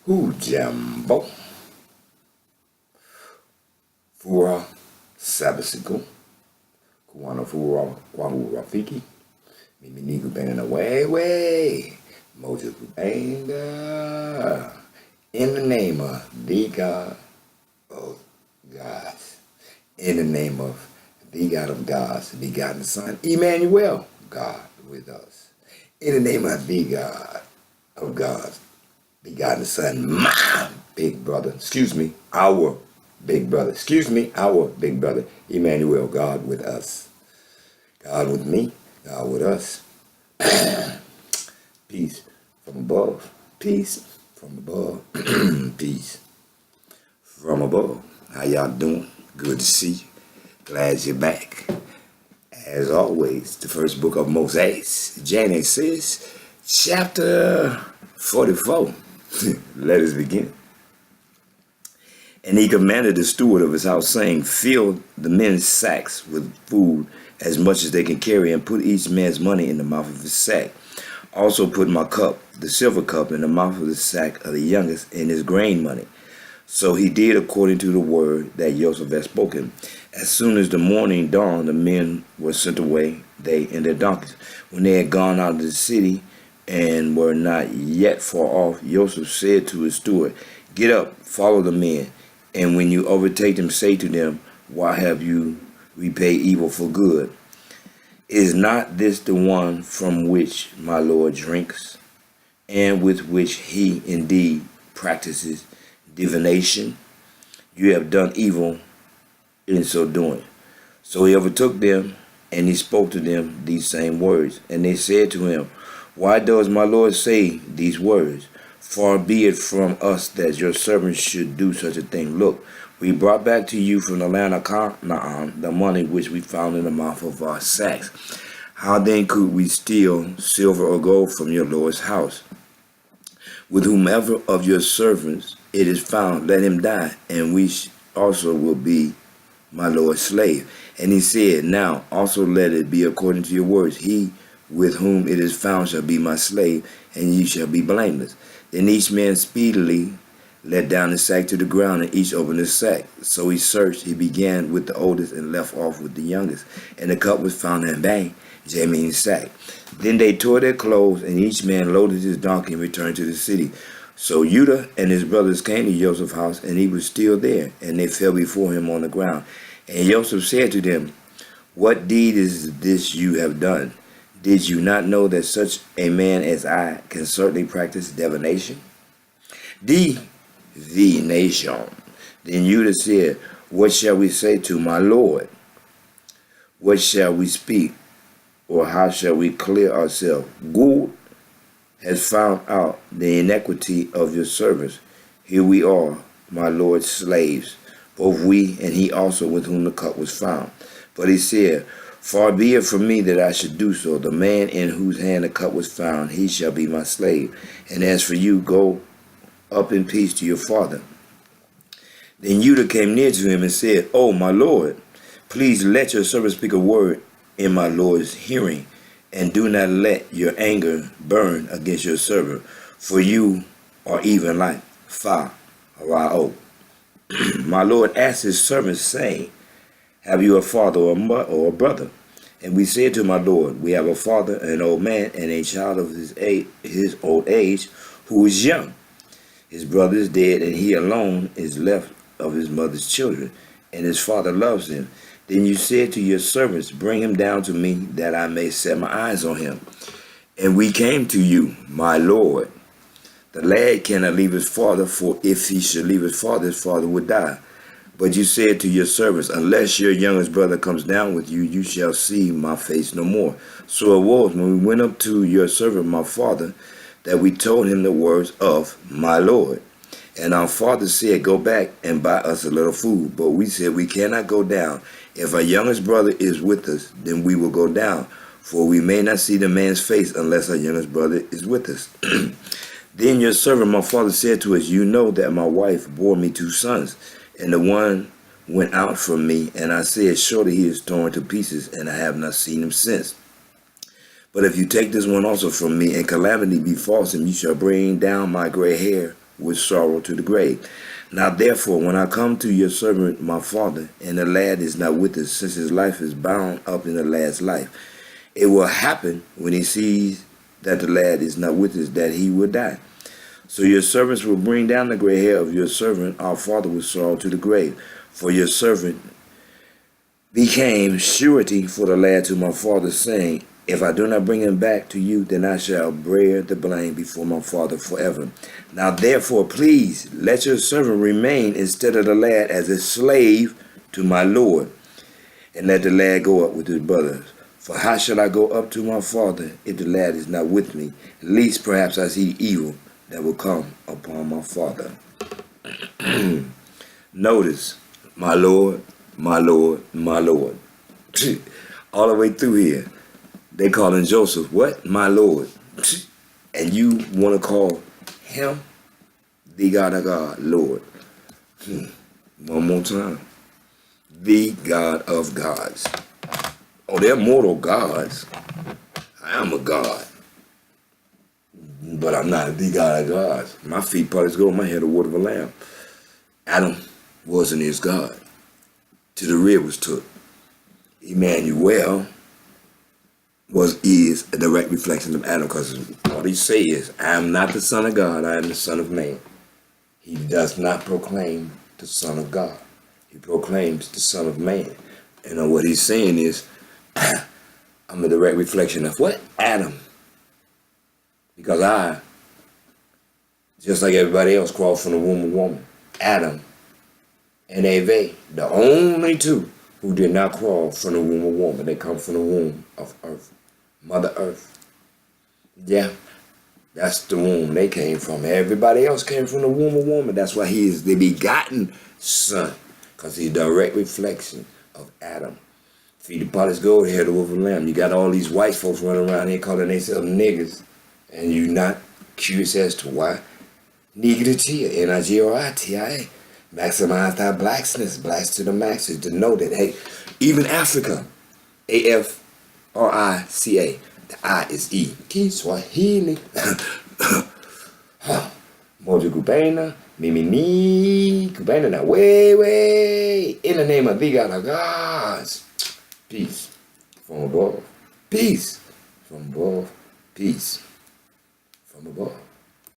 Hujambo, Fura Sabasiku, Kuana Fura Kwahu Rafiki, Miminiku Bana way, Moses Banga, in the name of the God of gods, in the name of the God of gods, the begotten Son, Emmanuel, God with us, in the name of the God of gods, begotten Son, my big brother, our big brother, Emmanuel, God with us, God with me, God with us. Peace from above, peace from above, peace from above. How y'all doing? Good to see you. Glad you're back. As always, the first book of Moses, Genesis, chapter 44. Let us begin. And he commanded the steward of his house, saying, fill the men's sacks with food as much as they can carry, and put each man's money in the mouth of his sack. Also put my cup, the silver cup, in the mouth of the sack of the youngest, in his grain money. So he did according to the word that Joseph had spoken. As soon as the morning dawned, the men were sent away, they and their donkeys. When they had gone out of the city and were not yet far off, Joseph said to his steward, get up, follow the men, and when you overtake them, say to them, why have you repaid evil for good? Is not this the one from which my Lord drinks, and with which he indeed practices divination? You have done evil in so doing. So he overtook them, and he spoke to them these same words. And they said to him, why does my Lord say these words? Far be it from us that your servants should do such a thing. Look, we brought back to you from the land of Canaan the money which we found in the mouth of our sacks. How then could we steal silver or gold from your Lord's house? With whomever of your servants it is found, let him die, and we also will be my Lord's slave. And he said, now also let it be according to your words. He with whom it is found shall be my slave, and ye shall be blameless. Then each man speedily let down his sack to the ground, and each opened his sack. So he searched. He began with the oldest and left off with the youngest. And the cup was found in Benjamin's sack. Then they tore their clothes, and each man loaded his donkey and returned to the city. So Judah and his brothers came to Joseph's house, and he was still there, and they fell before him on the ground. And Joseph said to them, what deed is this you have done? Did you not know that such a man as I can certainly practice divination? Divination. Then Judah said, what shall we say to my Lord? What shall we speak? Or how shall we clear ourselves? God has found out the iniquity of your servants. Here we are, my Lord's slaves, both we and he also with whom the cup was found. But he said, far be it from me that I should do so. The man in whose hand the cup was found, he shall be my slave. And as for you, go up in peace to your father. Then Judah came near to him and said, oh, my Lord, please let your servant speak a word in my Lord's hearing, and do not let your anger burn against your servant, for you are even like Pharaoh. My Lord asked his servants, saying, have you a father or a brother? And we said to my Lord, we have a father, an old man, and a child of his old age, who is young. His brother is dead, and he alone is left of his mother's children, and his father loves him. Then you said to your servants, bring him down to me, that I may set my eyes on him. And we came to you, my Lord. The lad cannot leave his father, for if he should leave his father would die. But you said to your servants, unless your youngest brother comes down with you, you shall see my face no more. So it was, when we went up to your servant, my father, that we told him the words of my Lord. And our father said, go back and buy us a little food. But we said, we cannot go down. If our youngest brother is with us, then we will go down. For we may not see the man's face unless our youngest brother is with us. Then your servant, my father, said to us, you know that my wife bore me 2 sons. And the one went out from me, and I said, surely he is torn to pieces, and I have not seen him since. But if you take this one also from me, and calamity befalls him, you shall bring down my gray hair with sorrow to the grave. Now therefore, when I come to your servant my father, and the lad is not with us, since his life is bound up in the lad's life, it will happen when he sees that the lad is not with us, that he will die. So your servants will bring down the gray hair of your servant our father with sorrow to the grave. For your servant became surety for the lad to my father, saying, if I do not bring him back to you, then I shall bear the blame before my father forever. Now therefore, please, let your servant remain instead of the lad as a slave to my lord, and let the lad go up with his brothers. For how shall I go up to my father if the lad is not with me? Least perhaps I see evil that will come upon my father. Notice, my Lord, my Lord, my Lord. All the way through here, they calling Joseph, what? My Lord. And you want to call him the God of God, Lord. One more time. The God of gods. Oh, they're mortal gods. I am a God. But I'm not the God of gods. My feet polished gold, my head the water of a lamb. Adam wasn't his God. Till the rib was took. Emmanuel is a direct reflection of Adam, because what he says, I am not the Son of God, I am the Son of Man. He does not proclaim the Son of God. He proclaims the Son of Man. And what he's saying is, I'm a direct reflection of what? Adam. Because I, just like everybody else, crawled from the womb of woman. Adam and Eve, the only two who did not crawl from the womb of woman. They come from the womb of earth. Mother Earth. Yeah, that's the womb they came from. Everybody else came from the womb of woman. That's why he is the begotten son, because he's a direct reflection of Adam. Feet of polished gold, head of wolf and lamb. You got all these white folks running around here calling themselves niggas, and you're not curious as to why. Niggerity, N-I-G-R-I-T-I-A. Maximize that blacksness, blacks to the max, is to know that, hey, even Africa, A-F-R-I-C-A, the I is E. Kiswahili. Moja Kubena, Mimi, Kubena, na way, in the name of the God of gods. Peace from above. Peace from above. Peace from above.